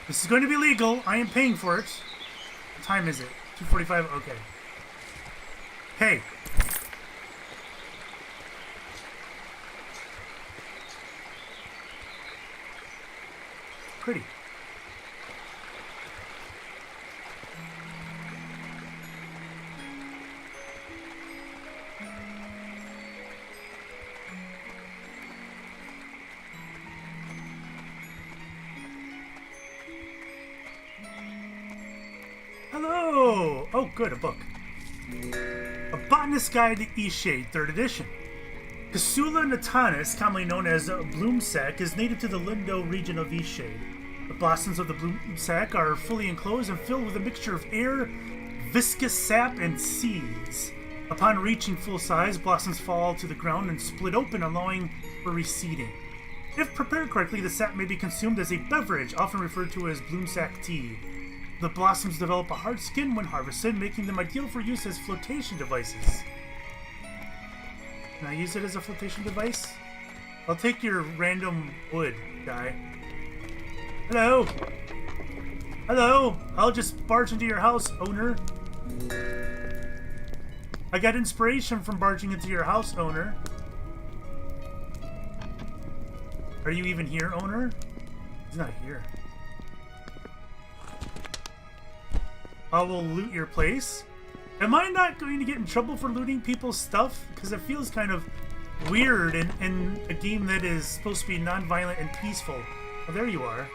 This is going to be legal. I am paying for it. What time is it? 2:45? Okay. Hey. Pretty. Hello! Oh, good, a book. A Botanist's Guide to Eastshade, 3rd edition. Cassula natanis, commonly known as bloomsack, is native to the Lyndow region of Eastshade. The blossoms of the bloomsack are fully enclosed and filled with a mixture of air, viscous sap, and seeds. Upon reaching full size, blossoms fall to the ground and split open, allowing for reseeding. If prepared correctly, the sap may be consumed as a beverage, often referred to as bloomsack tea. The blossoms develop a hard skin when harvested, making them ideal for use as flotation devices. Can I use it as a flotation device? I'll take your random wood, guy. Hello? Hello? I'll just barge into your house, owner. I got inspiration from barging into your house, owner. Are you even here, owner? He's not here. I will loot your place. Am I not going to get in trouble for looting people's stuff? Because it feels kind of weird in a game that is supposed to be non-violent and peaceful. Oh, there you are.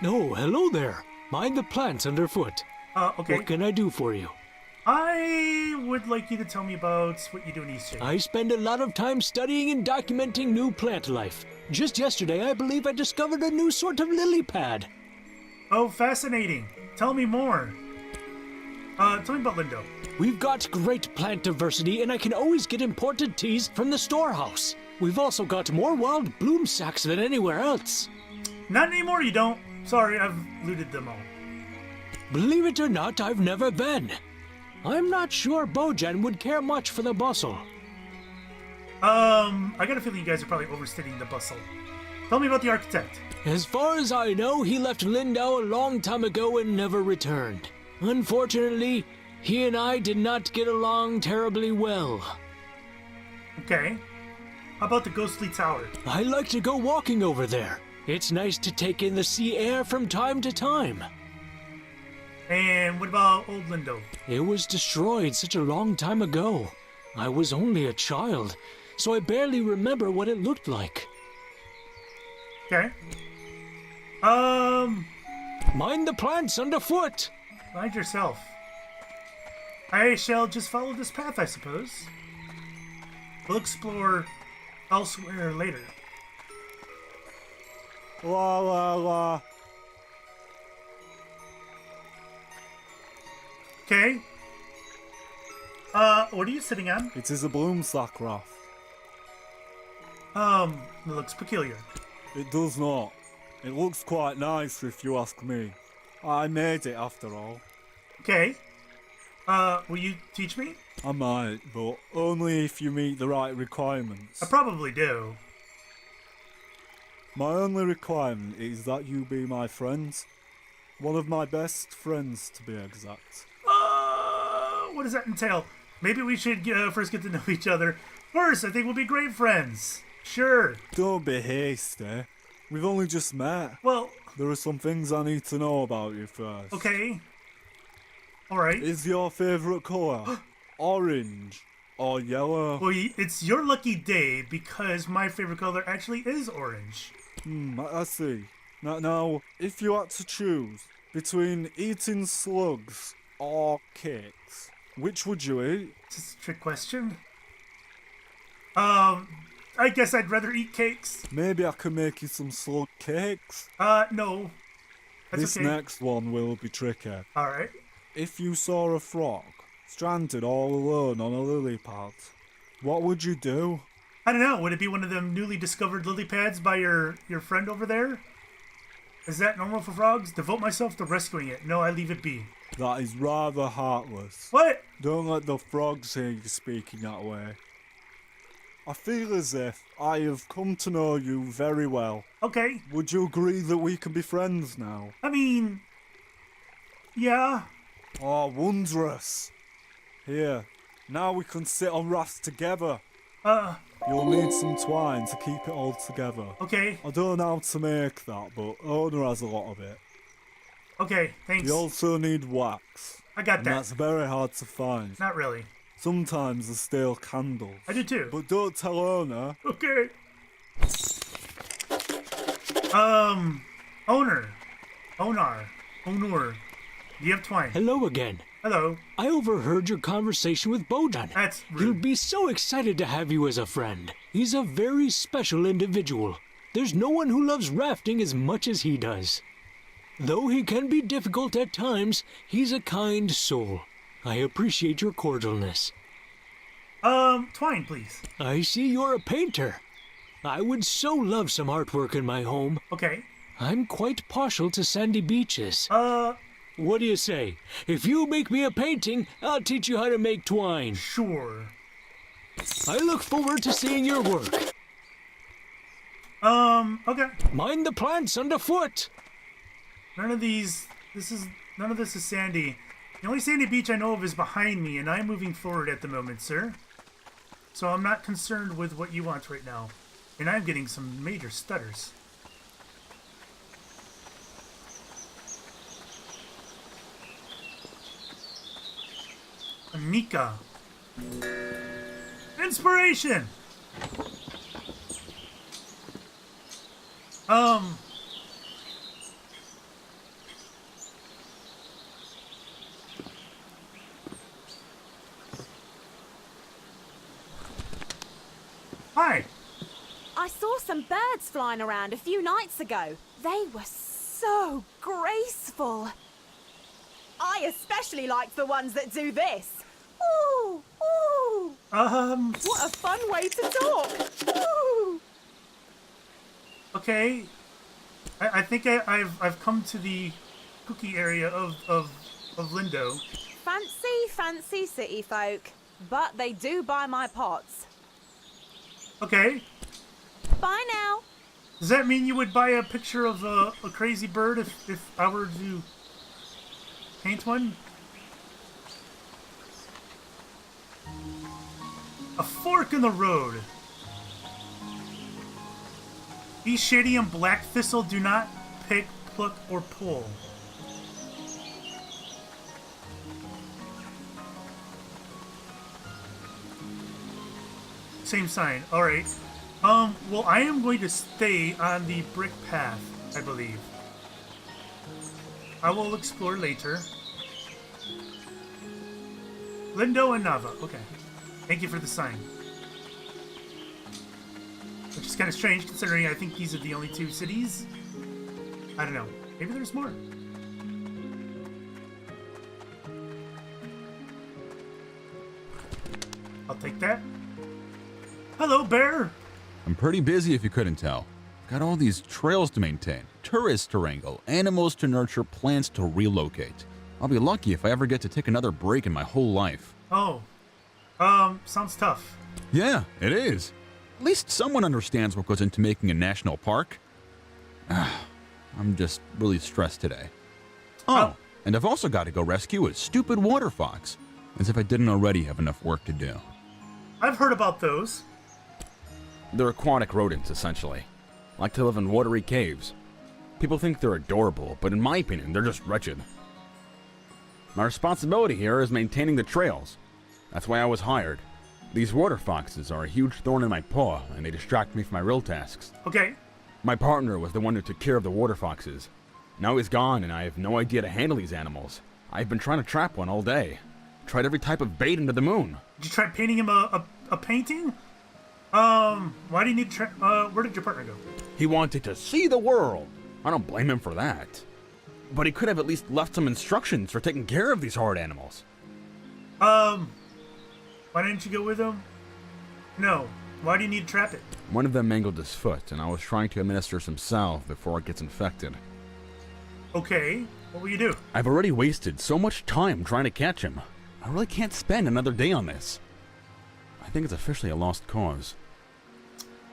No, hello there. Mind the plants underfoot. Okay. What can I do for you? I would like you to tell me about what you do in Eastshade. I spend a lot of time studying and documenting new plant life. Just yesterday, I believe I discovered a new sort of lily pad. Oh, fascinating. Tell me more. Tell me about Lyndow. We've got great plant diversity, and I can always get imported teas from the storehouse. We've also got more wild bloom sacks than anywhere else. Not anymore, you don't. Sorry, I've looted them all. Believe it or not, I've never been. I'm not sure Bojan would care much for the bustle. I got a feeling you guys are probably overstating the bustle. Tell me about the architect. As far as I know, he left Lyndow a long time ago and never returned. Unfortunately, he and I did not get along terribly well. Okay. How about the ghostly tower? I like to go walking over there. It's nice to take in the sea air from time to time. And what about Old Lyndow? It was destroyed such a long time ago. I was only a child, so I barely remember what it looked like. Okay. Mind the plants underfoot! Mind yourself. I shall just follow this path, I suppose. We'll explore elsewhere later. La la la. Okay. What are you sitting on? It is a bloomsack raft. It looks peculiar. It does not. It looks quite nice if you ask me. I made it after all. Okay. Will you teach me? I might, but only if you meet the right requirements. I probably do. My only requirement is that you be my friend. One of my best friends, to be exact. What does that entail? Maybe we should first get to know each other. First, I think we'll be great friends. Sure. Don't be hasty. We've only just met. Well, There are some things I need to know about you first. okay. Alright. Is your favourite colour orange or yellow? Well, it's your lucky day because my favorite color actually is orange. I see. Now, if you had to choose between eating slugs or cakes, which would you eat? Is this a trick question? I guess I'd rather eat cakes. Maybe I can make you some slug cakes. No. That's This okay. next one will be tricky. Alright. If you saw a frog stranded all alone on a lily pad, what would you do? I don't know. Would it be one of them newly discovered lily pads by your friend over there? Is that normal for frogs? Devote myself to rescuing it. No, I leave it be. That is rather heartless. What? Don't let the frogs hear you speaking that way. I feel as if I have come to know you very well. Okay. Would you agree that we can be friends now? I mean, yeah. Oh, wondrous. Here, now we can sit on rafts together. You'll need some twine to keep it all together. Okay. I don't know how to make that, but owner has a lot of it. Okay, thanks. You also need wax. I got and that. That's very hard to find. Not really. Sometimes there's stale candles. I do too. But don't tell owner. Okay. Owner. Do you have twine? Hello again. Hello. I overheard your conversation with Bojan. That's rude. He'll be so excited to have you as a friend. He's a very special individual. There's no one who loves rafting as much as he does. Though he can be difficult at times, he's a kind soul. I appreciate your cordialness. Twine, please. I see you're a painter. I would so love some artwork in my home. Okay. I'm quite partial to sandy beaches. What do you say? If you make me a painting, I'll teach you how to make twine. Sure. I look forward to seeing your work. Okay. Mind the plants underfoot. None of this is sandy. The only sandy beach I know of is behind me, and I'm moving forward at the moment, sir. So I'm not concerned with what you want right now. And I'm getting some major stutters. Anika. Inspiration! Hi. I saw some birds flying around a few nights ago. They were so graceful. I especially like the ones that do this. Ooh, ooh. What a fun way to talk. Ooh. Okay. I think I've come to the cookie area of Lyndow. Fancy city folk. But they do buy my pots. Okay. Bye now. Does that mean you would buy a picture of a crazy bird if I were to paint one? A fork in the road. Eastshade and black thistle do not pick, pluck, or pull. Same sign. Alright. Well, I am going to stay on the brick path, I believe. I will explore later. Lyndow and Nava. Okay. Thank you for the sign. Which is kind of strange, considering I think these are the only two cities. I don't know. Maybe there's more. I'll take that. Hello, bear! I'm pretty busy if you couldn't tell. Got all these trails to maintain, tourists to wrangle, animals to nurture, plants to relocate. I'll be lucky if I ever get to take another break in my whole life. Oh. Sounds tough. Yeah, it is. At least someone understands what goes into making a national park. I'm just really stressed today. Oh, and I've also got to go rescue a stupid water fox. As if I didn't already have enough work to do. I've heard about those. They're aquatic rodents, essentially. Like to live in watery caves. People think they're adorable, but in my opinion, they're just wretched. My responsibility here is maintaining the trails. That's why I was hired. These water foxes are a huge thorn in my paw, and they distract me from my real tasks. Okay. My partner was the one who took care of the water foxes. Now he's gone, and I have no idea to handle these animals. I've been trying to trap one all day. Tried every type of bait under the moon. Did you try painting him a painting? Why do you need where did your partner go? He wanted to see the world. I don't blame him for that. But he could have at least left some instructions for taking care of these hard animals. Why didn't you go with him? No. Why do you need to trap it? One of them mangled his foot, and I was trying to administer some salve before it gets infected. Okay. What will you do? I've already wasted so much time trying to catch him. I really can't spend another day on this. I think it's officially a lost cause.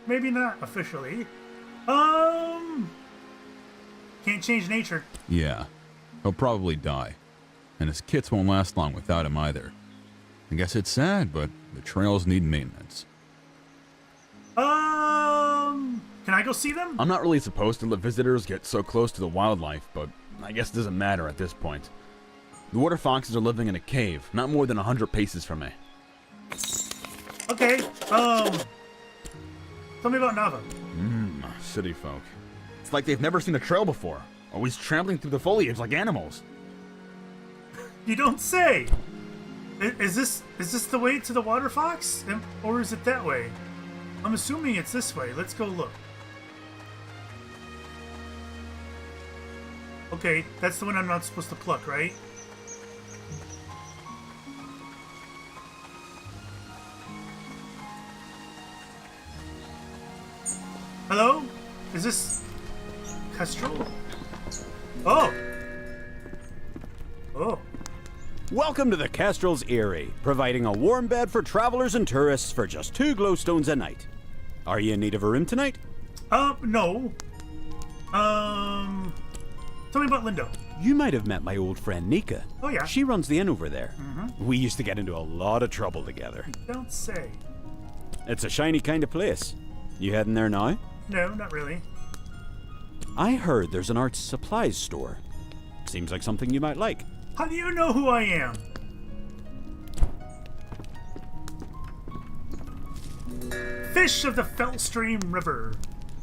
maybe not officially. Can't change nature. Yeah, he'll probably die. And his kits won't last long without him either. I guess it's sad, but the trails need maintenance. Can I go see them? I'm not really supposed to let visitors get so close to the wildlife, but I guess it doesn't matter at this point. The water foxes are living in a cave, not more than 100 paces from me. Okay, tell me about Nava. City folk. It's like they've never seen a trail before, always trampling through the foliage like animals. You don't say! Is this the way to the water fox? Or is it that way? I'm assuming it's this way. Let's go look. Okay, that's the one I'm not supposed to pluck, right? Hello? Is this Kestrel? Oh! Oh. Welcome to the Kestrel's Erie, providing a warm bed for travelers and tourists for just 2 glowstones a night. Are you in need of a room tonight? No. Tell me about Lyndow. You might have met my old friend Nika. Oh, yeah. She runs the inn over there. We used to get into a lot of trouble together. Don't say. It's a shiny kind of place. You heading there now? No, not really. I heard there's an arts supplies store. Seems like something you might like. How do you know who I am? Fish of the Fellstream River.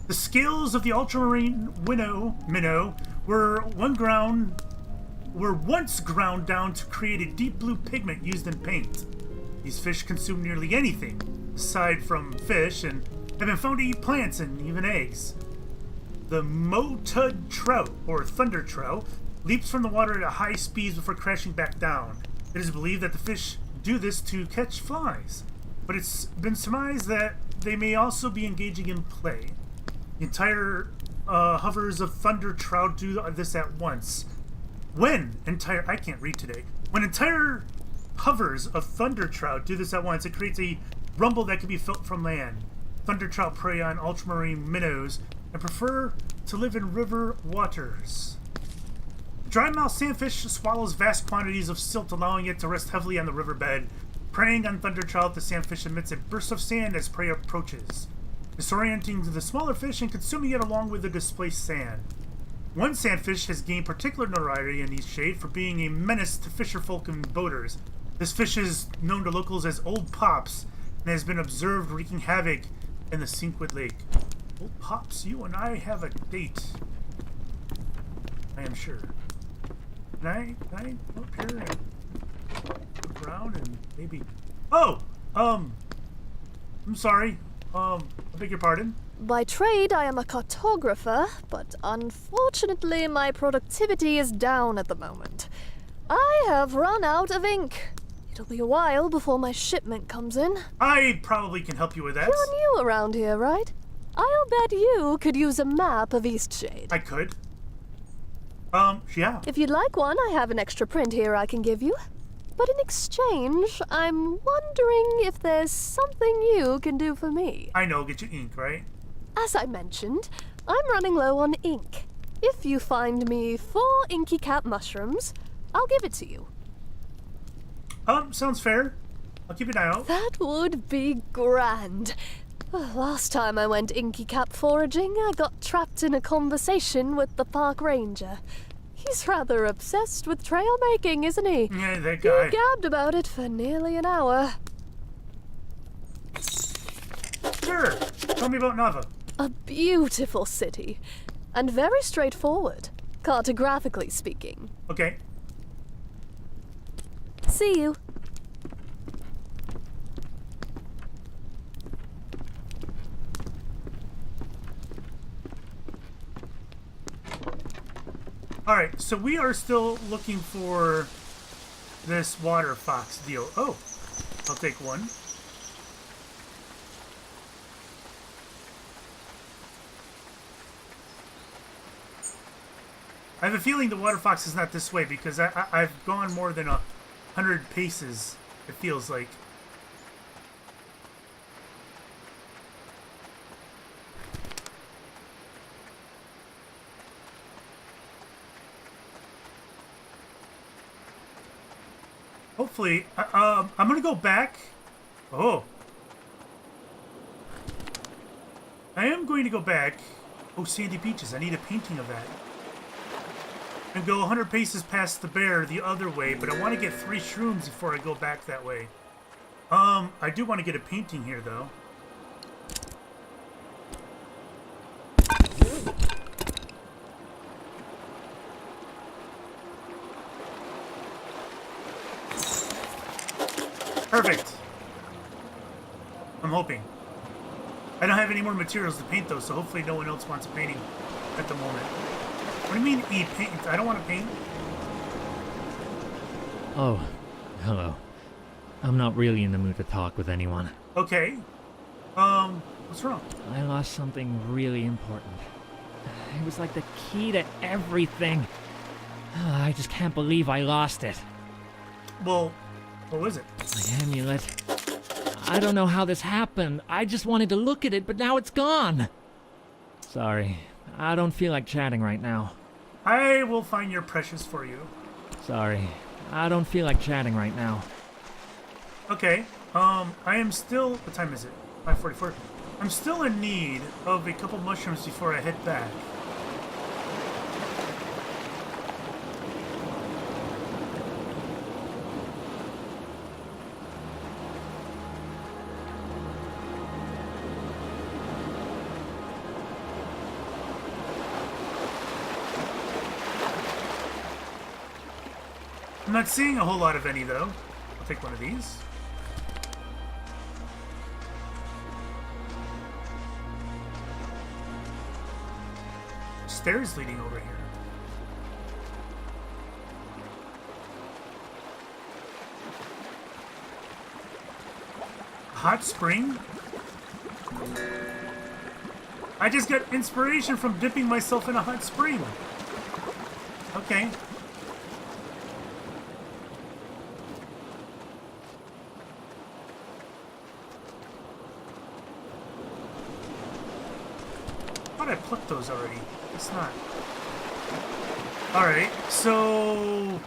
The scales of the ultramarine minnow were once ground down to create a deep blue pigment used in paint. These fish consume nearly anything, aside from fish, and have been found to eat plants and even eggs. The Motud trout, or thunder trout, leaps from the water at high speeds before crashing back down. It is believed that the fish do this to catch flies, but it's been surmised that they may also be engaging in play. The entire hovers of thunder trout do this at once. When entire hovers of thunder trout do this at once, it creates a rumble that can be felt from land. Thunder trout prey on ultramarine minnows and prefer to live in river waters. Dry-mouthed sandfish swallows vast quantities of silt, allowing it to rest heavily on the riverbed. Preying on thunder trout, the sandfish emits a burst of sand as prey approaches, disorienting the smaller fish and consuming it along with the displaced sand. One sandfish has gained particular notoriety in Eastshade for being a menace to fisherfolk and boaters. This fish is known to locals as Old Pops and has been observed wreaking havoc in the Sinquid Lake. Old Pops, you and I have a date. I am sure. Can I go up here and look around and maybe... Oh! I'm sorry. I beg your pardon? By trade, I am a cartographer, but unfortunately my productivity is down at the moment. I have run out of ink. It'll be a while before my shipment comes in. I probably can help you with that. You're new around here, right? I'll bet you could use a map of Eastshade. I could. Yeah. If you'd like one, I have an extra print here I can give you. But in exchange, I'm wondering if there's something you can do for me. I know, get you ink, right? As I mentioned, I'm running low on ink. If you find me 4 Inky Cap mushrooms, I'll give it to you. Sounds fair. I'll keep an eye out. That would be grand. Last time I went Inky Cap foraging, I got trapped in a conversation with the park ranger. He's rather obsessed with trail making, isn't he? Yeah, that guy. He gabbed about it for nearly an hour. Sure. Tell me about Nava. A beautiful city, and very straightforward, cartographically speaking. Okay. See you. Alright, so we are still looking for this water fox deal. Oh, I'll take one. I have a feeling the water fox is not this way because I've gone more than 100 paces, it feels like. hopefully, I'm gonna go back. Oh. I am going to go back. Oh, sandy beaches. I need a painting of that. And go 100 paces past the bear the other way, but I want to get 3 shrooms before I go back that way. I do want to get a painting here, though. Perfect. I'm hoping. I don't have any more materials to paint, though, so hopefully no one else wants a painting at the moment. What do you mean, paint? I don't want to paint. Oh, hello. I'm not really in the mood to talk with anyone. Okay. What's wrong? I lost something really important. It was like the key to everything. I just can't believe I lost it. Well, what was it? My amulet. I don't know how this happened. I just wanted to look at it, but now it's gone. Sorry. I don't feel like chatting right now. I will find your precious for you. Sorry. I don't feel like chatting right now. Okay. I am still... What time is it? 5:44. I'm still in need of a couple mushrooms before I head back. I'm not seeing a whole lot of any, though. I'll take one of these. Stairs leading over here. Hot spring? I just got inspiration from dipping myself in a hot spring. Okay. I plucked those already. It's not. Alright, so...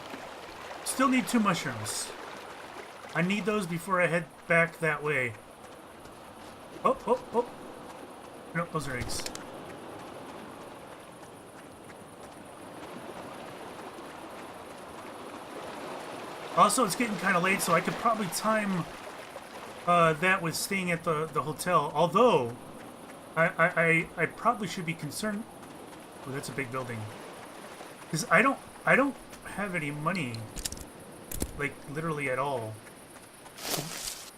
Still need 2 mushrooms. I need those before I head back that way. Oh, oh, oh. No, those are eggs. Also, it's getting kind of late, so I could probably time that with staying at the hotel. Although... I probably should be concerned. Oh, that's a big building. Because I don't have any money, like literally at all.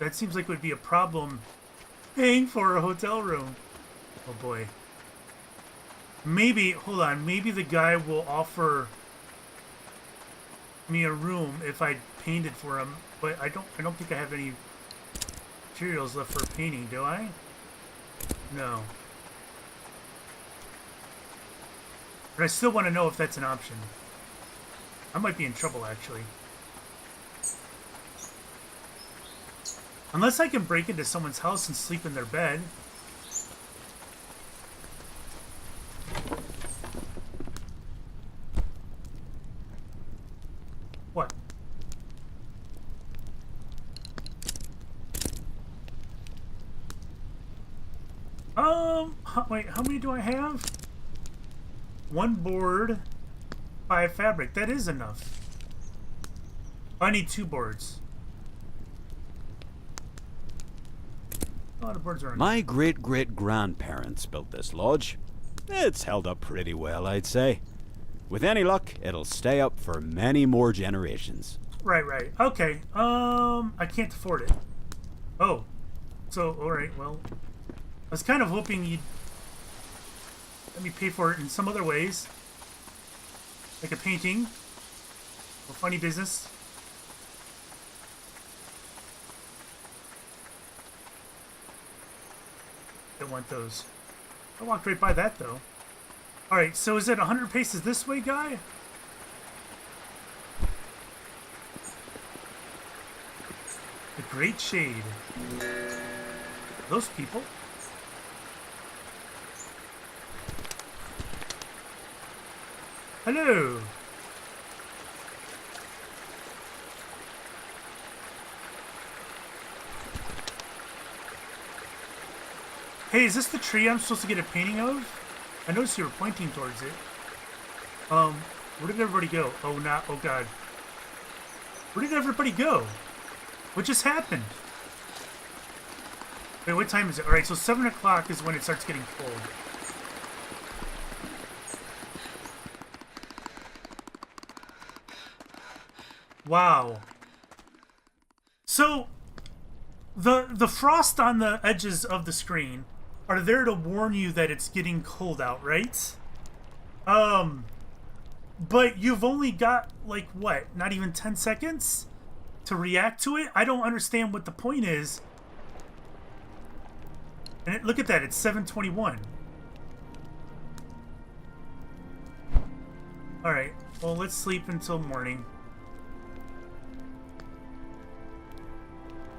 That seems like it would be a problem paying for a hotel room. Oh boy. Maybe, hold on, maybe the guy will offer me a room if I painted for him, but I don't think I have any materials left for painting, do I? No. But I still want to know if that's an option. I might be in trouble, actually. Unless I can break into someone's house and sleep in their bed. What? Wait, how many do I have? 1 board, 5 fabric. That is enough. I need 2 boards. A lot of boards are enough. My great-great-grandparents built this lodge. It's held up pretty well, I'd say. With any luck, it'll stay up for many more generations. Right. Okay. I can't afford it. Oh. So, alright, well... I was kind of hoping you'd let me pay for it in some other ways. Like a painting. Or funny business. Don't want those. I walked right by that, though. Alright, so is it 100 paces this way, guy? The Great Shade. Those people? Hello. Hey, is this the tree I'm supposed to get a painting of? I noticed you were pointing towards it. Where did everybody go? Oh, God. Where did everybody go? What just happened? Wait, what time is it? Alright, so 7 o'clock is when it starts getting cold. Wow. So, the frost on the edges of the screen are there to warn you that it's getting cold out, right? But you've only got, like, what? Not even 10 seconds to react to it? I don't understand what the point is. And look at that, it's 7:21. Alright, well, let's sleep until morning.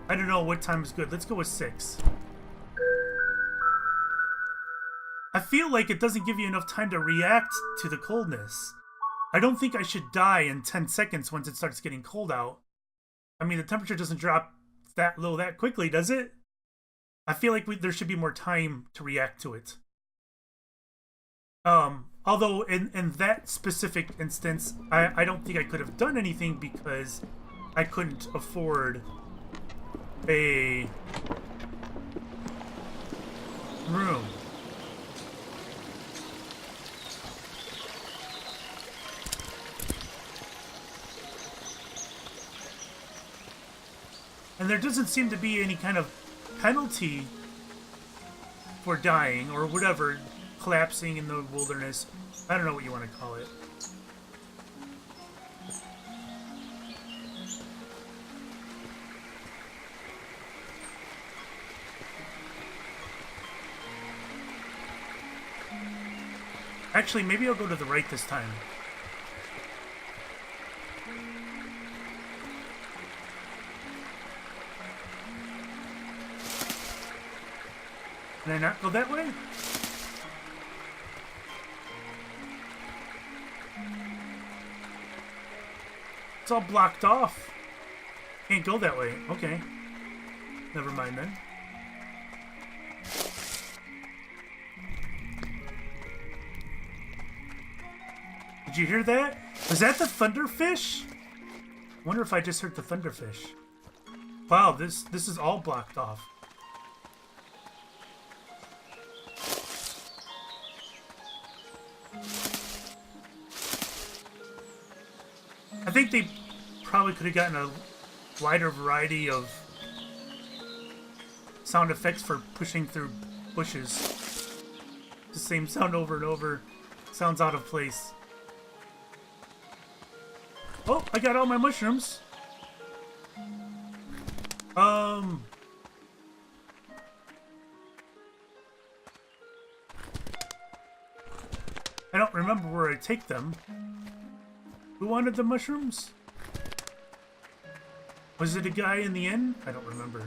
I don't know what time is good. Let's go with 6. I feel like it doesn't give you enough time to react to the coldness. I don't think I should die in 10 seconds once it starts getting cold out. I mean, the temperature doesn't drop that low that quickly, does it? I feel like there should be more time to react to it. Although in that specific instance, I don't think I could have done anything because I couldn't afford a room. And there doesn't seem to be any kind of penalty for dying or whatever, collapsing in the wilderness. I don't know what you want to call it. Actually, maybe I'll go to the right this time. Can I not go that way? It's all blocked off. Can't go that way. Okay. Never mind then. Did you hear that? Was that the thunderfish? I wonder if I just heard the thunderfish. Wow, this is all blocked off. I think they probably could have gotten a wider variety of sound effects for pushing through bushes. The same sound over and over. Sounds out of place. Oh, I got all my mushrooms. I don't remember where I take them. Who wanted the mushrooms? Was it a guy in the inn? I don't remember.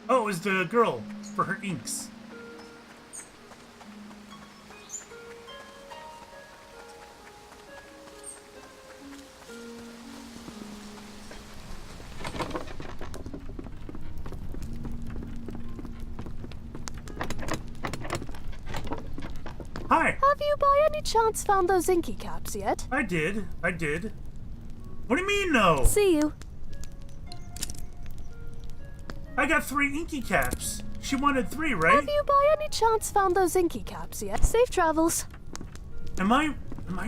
Oh, it was the girl for her inks. Hi! Have you by any chance found those Inky Caps yet? I did. What do you mean, no? See you. I got 3 Inky Caps. She wanted 3, right? Have you by any chance found those Inky Caps yet? Safe travels. Am I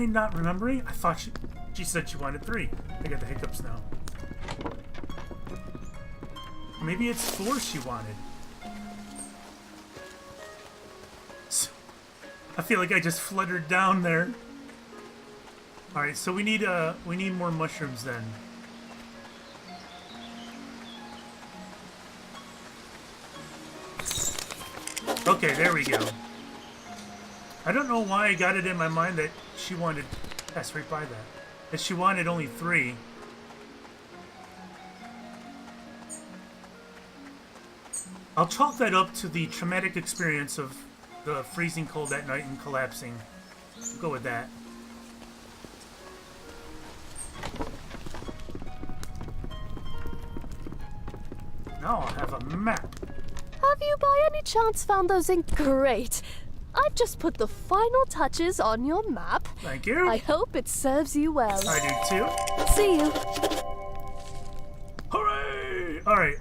not remembering? I thought she said she wanted 3. I got the hiccups now. Maybe it's 4 she wanted. I feel like I just fluttered down there. All right, so we need more mushrooms then. Okay, there we go. I don't know why I got it in my mind that she wanted. That's right by that. That she wanted only 3. I'll chalk that up to the traumatic experience of the freezing cold at night and collapsing. We'll go with that. Now I'll have a map. Have Have you by any chance found those ink? Great. I've just put the final touches on your map. Thank you. I hope it serves you well. I do too. See you. Hooray! Alright.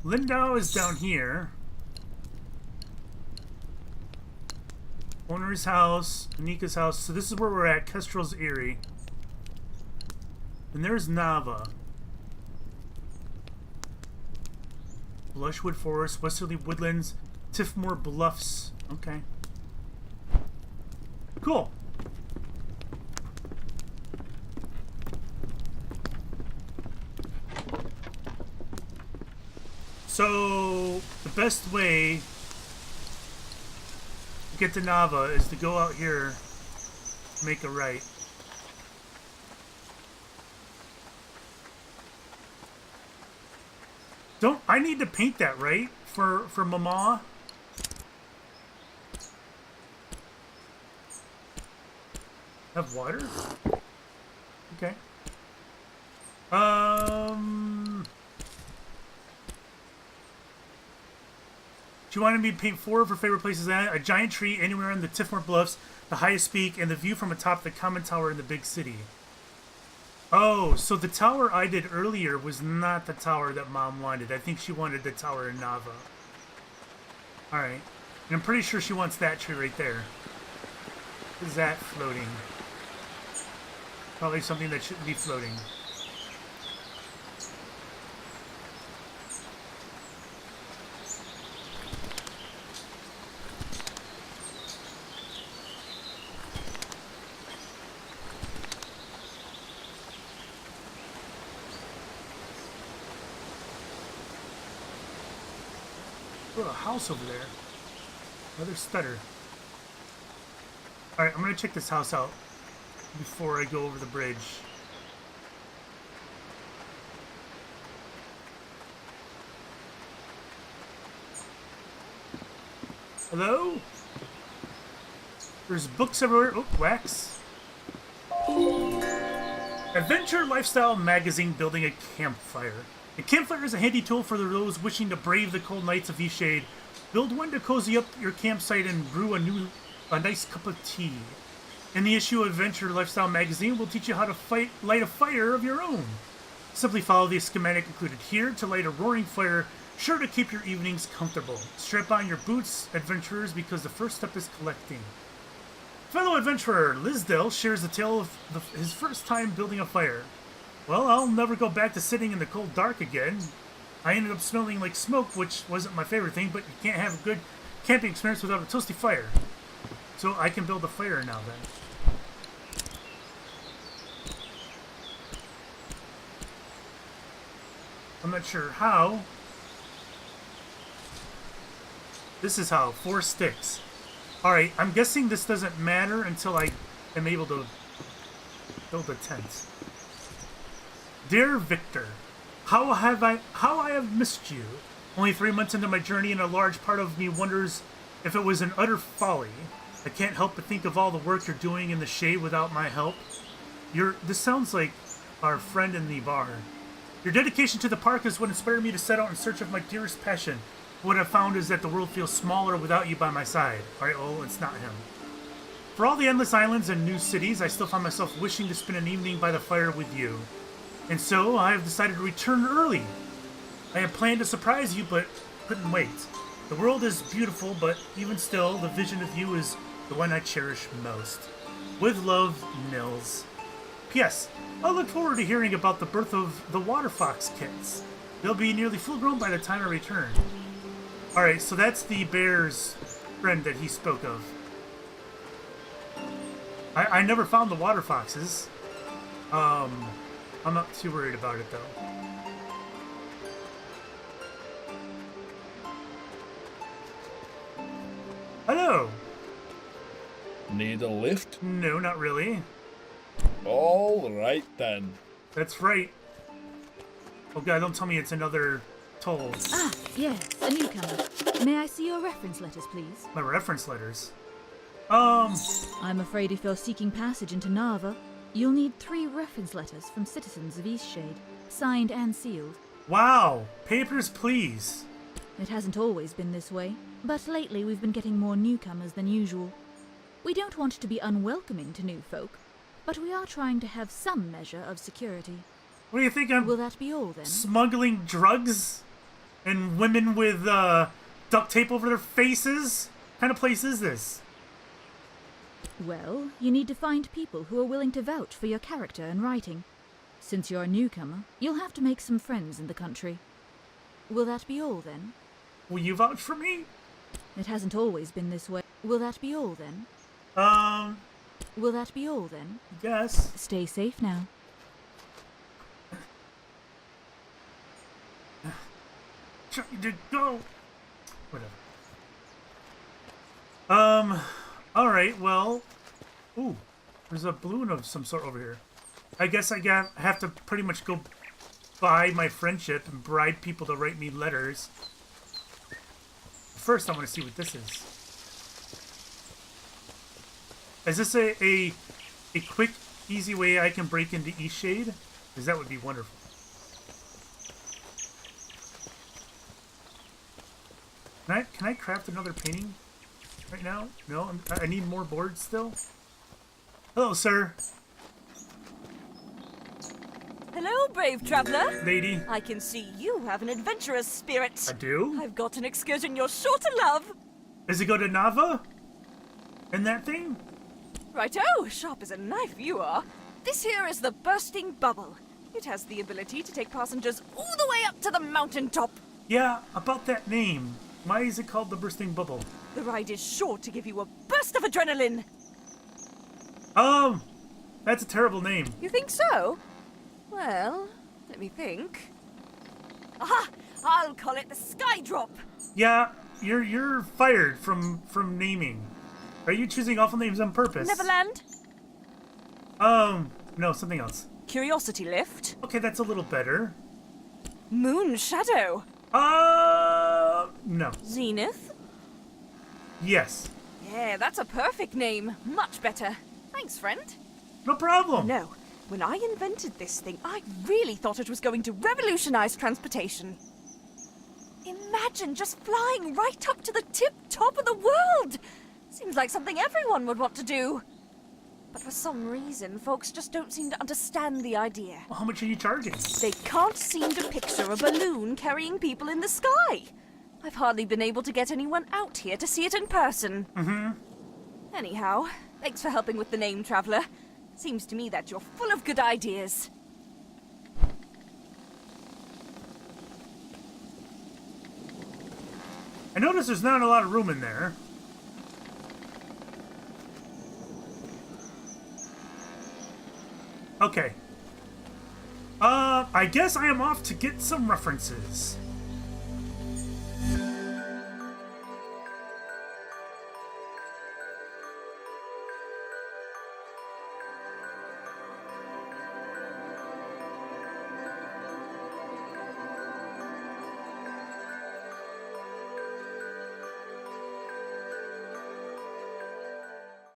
Lyndow is down here. Owner's house, Anika's house. So this is where we're at, Kestrel's Erie. And there's Nava. Blushwood Forest, Westerly Woodlands, Tiffmore Bluffs. Okay. Cool. So, the best way to get to Nava is to go out here, make a right. I need to paint that, right? For Mama? Have water? Okay. Do you want me to paint 4 of her favorite places? A giant tree anywhere on the Tiffmore Bluffs, the highest peak, and the view from atop the common tower in the big city. Oh, so the tower I did earlier was not the tower that Mom wanted. I think she wanted the tower in Nava. Alright. And I'm pretty sure she wants that tree right there. What is that floating? Probably something that shouldn't be floating. Oh, a house over there. Another stutter. Alright, I'm gonna check this house out before I go over the bridge. Hello? There's books everywhere. Oh, wax. Adventure Lifestyle Magazine building a campfire. A campfire is a handy tool for those wishing to brave the cold nights of Eastshade. Build one to cozy up your campsite and brew a nice cup of tea. In the issue of Adventure Lifestyle Magazine, we'll teach you how to light a fire of your own. Simply follow the schematic included here to light a roaring fire, sure to keep your evenings comfortable. Strap on your boots, adventurers, because the first step is collecting. Fellow adventurer Lisdell shares the tale of his first time building a fire. Well, I'll never go back to sitting in the cold dark again. I ended up smelling like smoke, which wasn't my favorite thing, but you can't have a good camping experience without a toasty fire. So I can build a fire now then. I'm not sure how. This is how. 4 sticks. Alright, I'm guessing this doesn't matter until I am able to build a tent. Dear Victor, how I have missed you. Only 3 months into my journey, and a large part of me wonders if it was an utter folly. I can't help but think of all the work you're doing in the shade without my help. This sounds like our friend in the bar. Your dedication to the park is what inspired me to set out in search of my dearest passion. What I've found is that the world feels smaller without you by my side. Alright, oh, it's not him. For all the endless islands and new cities, I still find myself wishing to spend an evening by the fire with you. And so, I have decided to return early. I had planned to surprise you, but couldn't wait. The world is beautiful, but even still, the vision of you is the one I cherish most. With love, Nils. P.S. I'll look forward to hearing about the birth of the water fox kits. They'll be nearly full-grown by the time I return. Alright, so that's the bear's friend that he spoke of. I never found the water foxes. I'm not too worried about it, though. Hello! Need a lift? No, not really. All right, then. That's right. Oh god, don't tell me it's another toll. Ah, yes, a newcomer. May I see your reference letters, please? My reference letters? I'm afraid if you're seeking passage into Nava, you'll need 3 reference letters from citizens of Eastshade, signed and sealed. Wow! Papers, please. It hasn't always been this way, but lately we've been getting more newcomers than usual. We don't want to be unwelcoming to new folk, but we are trying to have some measure of security. What do you think? I'm Will that be all then? smuggling drugs and women with duct tape over their faces? What kind of place is this? Well, you need to find people who are willing to vouch for your character and writing. Since you're a newcomer, you'll have to make some friends in the country. Will that be all then? Will you vouch for me? It hasn't always been this way. Will that be all then? Will that be all then? Yes. Stay safe now. Trying to go. Whatever. Alright, well. Ooh, there's a balloon of some sort over here. I guess I have to pretty much go buy my friendship and bribe people to write me letters. First, I want to see what this is. Is this a quick, easy way I can break into Eastshade? Because that would be wonderful. Can I craft another painting right now? No, I need more boards still. Hello, sir. Hello, brave traveler. Lady. I can see you have an adventurous spirit. I do? I've got an excursion you're sure to love. Does it go to Nava? And that thing? Righto, sharp as a knife you are. This here is the Bursting Bubble. It has the ability to take passengers all the way up to the mountaintop. Yeah, about that name. Why is it called the Bursting Bubble? The ride is sure to give you a burst of adrenaline. That's a terrible name. You think so? Well, let me think. Aha! I'll call it the Sky Drop. Yeah, you're fired from naming. Are you choosing awful names on purpose? Neverland? No, something else. Curiosity Lift? Okay, that's a little better. Moon Shadow? No. Zenith? Yes. Yeah, that's a perfect name. Much better. Thanks, friend. No problem. No, when I invented this thing, I really thought it was going to revolutionize transportation. Imagine just flying right up to the tip-top of the world! Seems like something everyone would want to do. But for some reason, folks just don't seem to understand the idea. Well, how much are you charging? They can't seem to picture a balloon carrying people in the sky. I've hardly been able to get anyone out here to see it in person. Mm-hmm. Anyhow, thanks for helping with the name, Traveler. Seems to me that you're full of good ideas. I notice there's not a lot of room in there. Okay. I guess I am off to get some references.